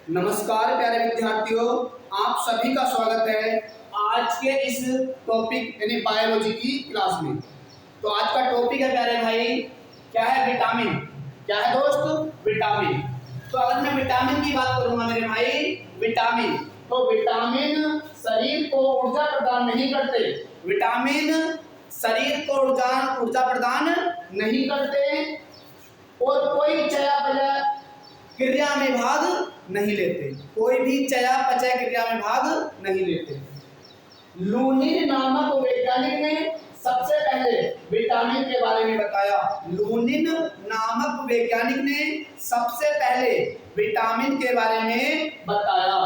नमस्कार प्यारे विद्यार्थियों, आप सभी का स्वागत है आज के इस टॉपिक यानी बायोलॉजी की क्लास में। तो आज का टॉपिक है प्यारे भाई, क्या है? विटामिन। क्या है दोस्त? विटामिन। तो अगर मैं विटामिन की बात करूंगा मेरे भाई, विटामिन, तो विटामिन शरीर को ऊर्जा प्रदान नहीं करते। विटामिन शरीर को ऊर्जा प्रदान नहीं करते और कोई चयापचय क्रिया में भाग नहीं लेते। कोई भी चयापचय क्रिया में भाग नहीं लेते। लूनिन नामक वैज्ञानिक ने सबसे पहले विटामिन के बारे में बताया। लूनिन नामक वैज्ञानिक ने सबसे पहले विटामिन के बारे में बताया।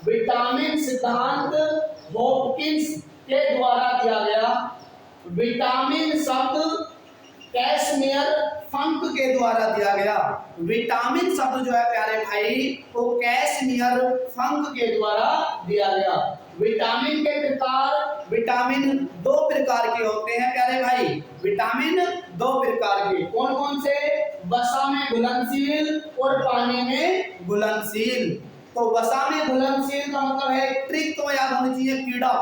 विटामिन सिद्धांत हॉपकिंस के द्वारा दिया गया। विटामिन शब्द कैसमेयर फंक के द्वारा दिया गया। विटामिन शब्द जो है प्यारे भाई, वो कैसमेयर फंक के द्वारा दिया गया। विटामिन के प्रकार, विटामिन दो प्रकार के होते हैं प्यारे भाई। विटामिन दो प्रकार के, कौन कौन से? वसा में घुलनशील और पानी में घुलनशील। तो वसा में घुलनशील का मतलब है, ट्रिक तो याद होनी चाहिए, कीड़ा।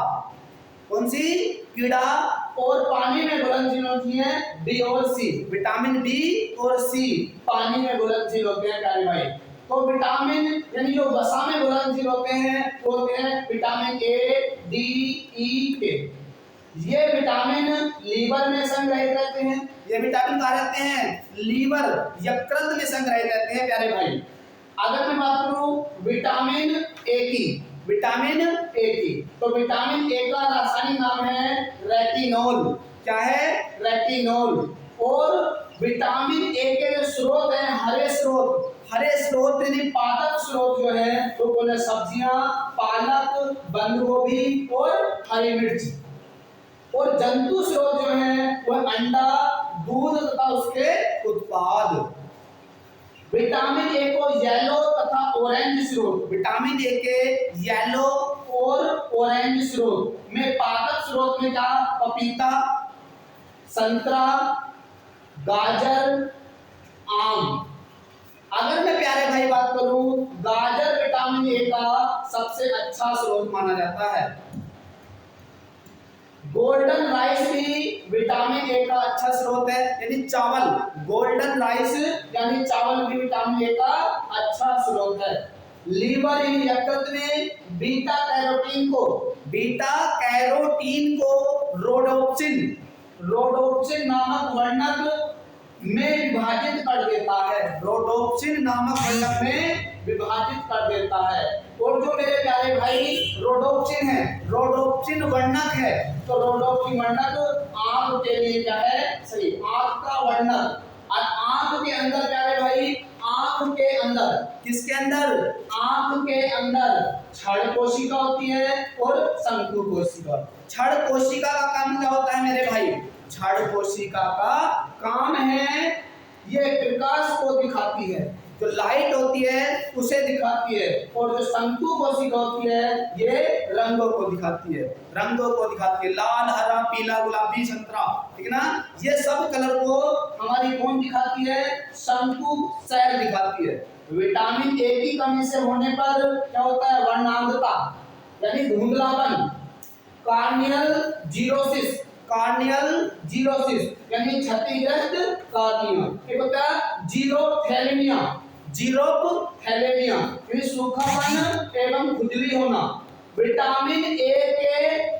कौन सी? कीड़ा। और पानी में घुलनशील होती है बी और सी। विटामिन बी और सी पानी में घुलनशील होते हैं प्यारे भाई। तो विटामिन यानी जो वसा में घुलनशील होते हैं वो होते हैं विटामिन ए, डी, ई, के। ये विटामिन लीवर में संग्रहित रहते हैं। ये विटामिन कहाँ रहते हैं? लीवर, यकृत में संग्रहित रहते हैं प्यारे भाई। अगर मैं बात करूं विटामिन ए की, विटामिन ए की, तो विटामिन ए का रासायनिक नाम है रेटिनोल। क्या है? रेटिनोल। और विटामिन ए के जो स्रोत हैं, हरे स्रोत, हरे स्रोत यानी पादप स्रोत जो है तो बोले सब्जियां, पालक, बंद गोभी और हरी मिर्च। और जंतु स्रोत जो है वह अंडा, दूध तथा उसके उत्पाद। विटामिन ए को येलो तथा ऑरेंज स्रोत, विटामिन ए के येलो और ऑरेंज स्रोत में, पादप स्रोत में क्या? पपीता, संतरा, गाजर, आम। अगर मैं प्यारे भाई बात करूं, गाजर विटामिन ए का सबसे अच्छा स्रोत माना जाता है। गोल्डन राइस भी विटामिन ए का अच्छा स्रोत है, यानी चावल। गोल्डन राइस यानी चावल भी विटामिन ए का अच्छा स्रोत है। लीवर यानी यकृत में बीटा कैरोटीन को, बीटा कैरोटीन को रोडोप्सिन, रोडोप्सिन नामक वर्णक में विभाजित कर देता है। रोडोप्सिन नामक वर्णक में विभाजित कर देता है। और जो मेरे प्यारे भाई रोडोप्सिन है, रोडोप्सिन वर्णक है, तो रोडोप्सिन वर्णक आंख के लिए क्या है? सही, आंख का वर्णक। और आंख के अंदर प्यारे भाई, आंख के अंदर, किसके अंदर? आंख के अंदर क्षण कोशिका होती है और शंकु कोशिका। क्षण कोशिका का काम क्या होता है मेरे भाई? क्षण कोशिका का काम है ये प्रकाश को दिखाती है, जो लाइट होती है उसे दिखाती है। और जो शंकु कोशिका होती है ये रंगों को दिखाती है, रंगों को दिखाती है, लाल, हरा, पीला, गुलाबी, संतरा, ठीक है ना? ये सब कलर को हमारी कौन दिखाती है? शंकु सेल दिखाती है। विटामिन ए की कमी से होने पर क्या होता है? वर्णांधता यानी धुंधलापन, कार्नियल जीरोसिस, कार्नियल जीरोसिस यानी क्षतिग्रस्त कार्निया। एक होता है जीरोथैलेमिया, जीरोथैलेमिया यानी सूखापन एवं खुजली होना। विटामिन ए के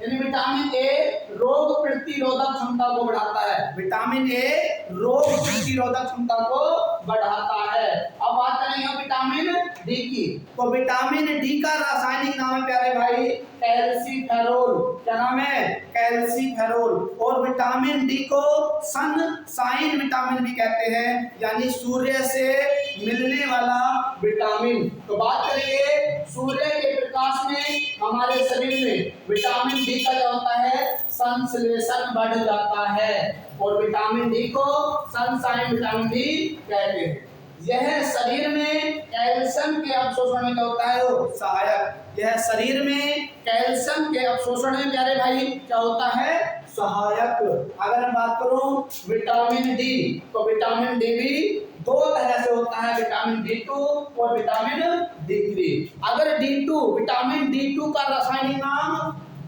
यानी विटामिन ए रोग प्रतिरोधक क्षमता को बढ़ाता है। विटामिन ए रोग प्रतिरोधक क्षमता को बढ़ाता है। अब बात करेंगे विटामिन डी की, तो विटामिन डी का रासायनिक नाम है प्यारे भाई कैल्सीफेरोल। क्या नाम है? कैल्सीफेरोल। और विटामिन डी को सनशाइन विटामिन भी कहते हैं, यानी सूर्य से मिलने वाला विटामिन। तो बात करेंगे सूर्य के प्रकाश में हमारे शरीर में विटामिन डी का क्या होता है? संश्लेषण बढ़ जाता है। और विटामिन डी को सनशाइन विटामिन डी कहते हैं। यह शरीर में कैल्शियम के अवशोषण में क्या होता है? वो सहायक। यह शरीर में कैल्शियम के अवशोषण में प्यारे भाई क्या होता है? सहायक। अगर मैं बात करूं विटामिन डी, तो विटामिन डी भी दो तरह से होता है, विटामिन D2 और विटामिन D3। अगर D2 विटामिन D2 का रासायनिक नाम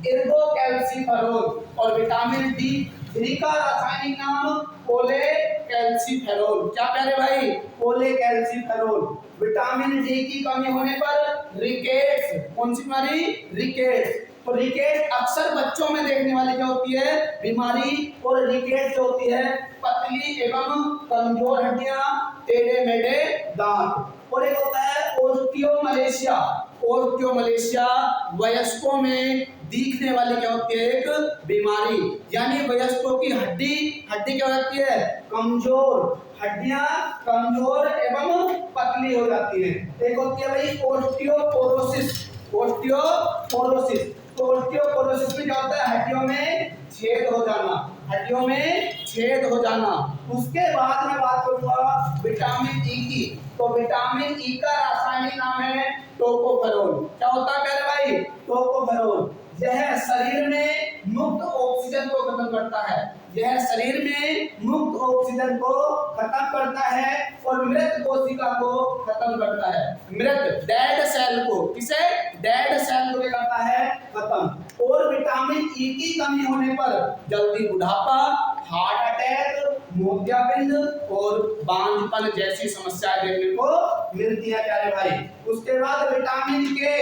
इर्गोकैल्सीफेरोल और विटामिन D3 का रासायनिक नाम कोलेकैल्सीफेरोल। क्या प्यारे भाई? कोलेकैल्सीफेरोल। विटामिन डी की कमी होने पर रिकेट्स, कौन सी बीमारी? रिकेट्स। तो रिकेट अक्सर बच्चों में देखने वाली क्या होती है बीमारी, और रिकेट जो होती है पतली एवं कमजोर हड्डियां, टेढ़े मेढ़े दांत। और एक होता है ओस्टियोमलेशिया। ओस्टियोमलेशिया वयस्कों में दिखने वाली क्या होती है एक बीमारी, यानी वयस्कों की हड्डी क्या होती है कमजोर, हड्डियां कमजोर एवं पतली हो जाती है। एक होती है भाई ओस्टियोपोरोसिस। ओस्टियोपोरोसिस, तो ओस्टियोपोरोसिस में क्या होता है हड्डियों में छेद हो जाना, हड्डियों में छेद हो जाना। उसके बाद में बात करूंगा विटामिन ई की। तो विटामिन ई का रासायनिक नाम है टोकोफेरोल। क्या होता है प्यारे भाई? टोकोफेरोल। यह शरीर में मुक्त ऑक्सीजन को खत्म करता है, यह शरीर में मुक्त ऑक्सीजन को खत्म करता है और मृत कोशिका को खत्म करता है। मृत डेड सेल को, किसे? डेड सेल को करता है खत्म। और विटामिन ई की कमी होने पर जल्दी बुढ़ापा, हार्ट अटैक, मोतियाबिंद और बांझपन जैसी समस्याएं देखने को मिलती है प्यारे भाई। उसके बाद विटामिन के।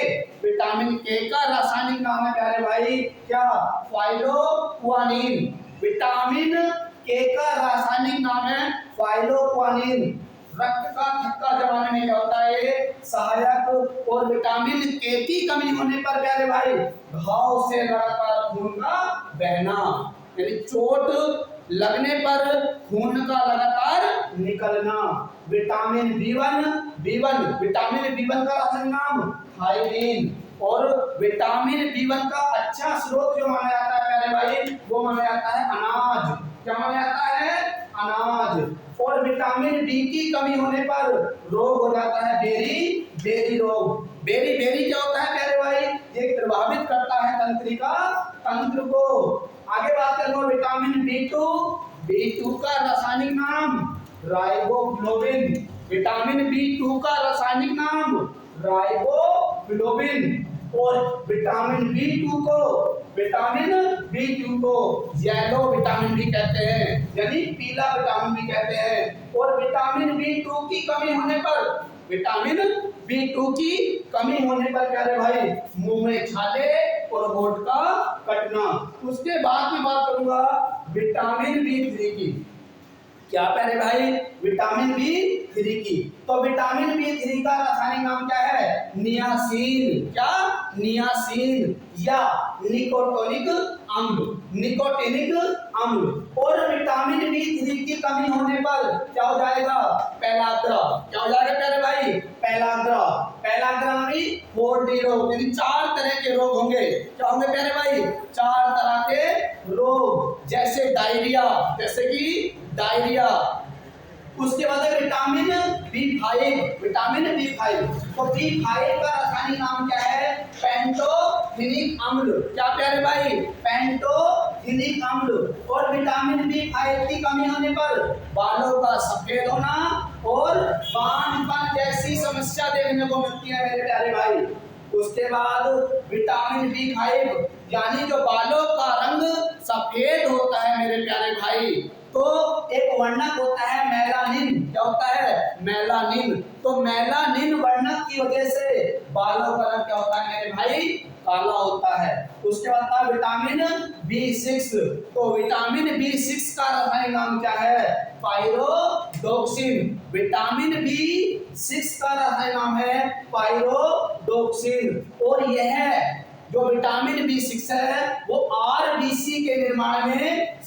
विटामिन के का रासायनिक नाम है प्यारे भाई क्या? फाइलोक्वानिन। विटामिन के का रासायनिक नाम है फाइलोक्वानिन। रक्त का थक्का जमाने में क्या होता है सहायक। और विटामिन के की कमी होने पर प्यारे भाई घाव से लगातार खून का बहना, यानी चोट लगने पर खून का लगातार निकलना। विटामिन B1 विटामिन B1 का रासायनिक नाम थायमीन। और विटामिन B1 का अच्छा स्रोत जो माना जाता है प्यारे भाई वो माना जाता है अनाज। क्या माना जाता है? अनाज। और विटामिन डी की कमी होने पर रोग हो जाता है बेरी रोग। बेरी क्या होता है प्यारे भाई? ये प्रभावित करता है तंत्रिका तंत्र को। आगे बात करूंगा विटामिन B2 का रासायनिक नाम राइबोफ्लोविन। विटामिन B2 का रासायनिक नाम राइबोफ्लोविन। और विटामिन B2 को येलो विटामिन भी कहते हैं, यानी पीला विटामिन भी कहते हैं। और विटामिन B2 की कमी होने पर प्यारे भाई मुंह में छाले और होठ का कटना। उसके बाद में बात करूंगा विटामिन B3 की। क्या प्यारे भाई? विटामिन B3 की। तो विटामिन B3 का रासायनिक नाम क्या है? नियासिन। क्या? नियासिन या निकोटिनिक अम्ल। और विटामिन B3 की कमी होने पर क्या हो जाएगा? पेलाग्रा। क्या हो जाएगा प्यारे भाई? पेलाग्रा में 4D रोग, यानी 4 तरह के रोग होंगे। क्या होंगे प्यारे भाई? 4 तरह के रोग, जैसे डायरिया। उसके बाद है विटामिन B5। तो B5 का रासायनिक नाम क्या है? पेंटोथेनिक अम्ल। क्या प्यारे भाई? पेंटोथेनिक अम्ल। और विटामिन B5 की कमी होने पर बालों का सफेद होना और बांझपन जैसी समस्या देखने को मिलती है मेरे प्यारे भाई। उसके बाद विटामिन B5 यानी जो बालों का रंग सफेद होता है मेरे प्यारे भाई, तो एक वर्णक होता है मेलानिन। क्या होता है? मेलानिन। तो मेलानिन वर्णक की वजह से बालों का रंग क्या होता है मेरे भाई? काला होता है। उसके बाद था विटामिन B6। तो विटामिन B6 का रासायनिक नाम क्या है? पायरोडोक्सिन। विटामिन B6 का रासायनिक नाम है पायरोडोक्सिन। और यह जो विटामिन B6 है वो RBC के निर्माण में